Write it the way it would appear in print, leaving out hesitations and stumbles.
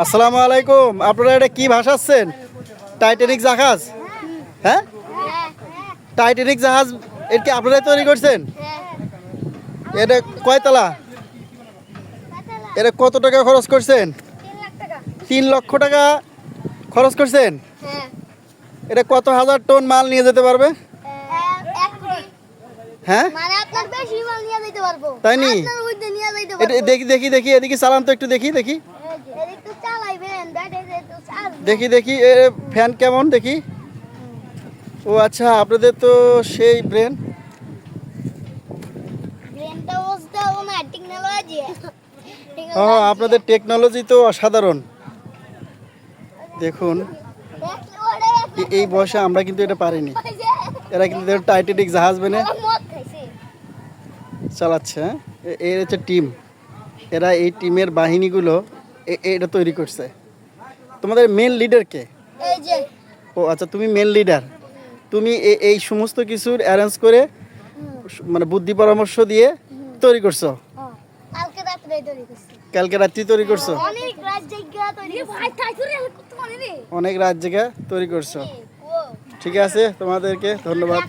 আসসালামু আলাইকুম। আপনারা এটা কি ভাসাচ্ছেন? টাইটানিক জাহাজ? হ্যাঁ, টাইটানিক জাহাজ এটা কি আপনারাই তৈরি করছেন? এটা কয়তলা? এটা কত টাকা খরচ করছেন? 3 লক্ষ টাকা খরচ করছেন। এটা কত হাজার টন মাল নিয়ে যেতে পারবে? হ্যাঁ, তাই নি? দেখি দেখি দেখি, এদিকে চালান তো একটু, দেখি দেখি দেখি দেখি ফ্যান কেমন দেখি। ও আচ্ছা, আপনাদের তো সেই ব্রেন। ও, আপনাদের টেকনোলজি তো অসাধারণ। দেখুন, এই বয়সে আমরা কিন্তু এটা পারিনি। এরা কিন্তু টাইটানিক জাহাজ বেনে চালাচ্ছে। এর হচ্ছে টিম, এরা এই টিমের বাহিনীগুলো এটা তৈরি করছে। তোমাদের মেন লিডার কে? ও আচ্ছা, তুমি মেন লিডার। তুমি এই সমস্ত কিছুর অ্যারেঞ্জ করে, মানে বুদ্ধি পরামর্শ দিয়ে তৈরি করছো। কালকে রাত্রি তৈরি করছো? অনেক রাত জায়গা তৈরি করছো। ঠিক আছে, তোমাদেরকে ধন্যবাদ।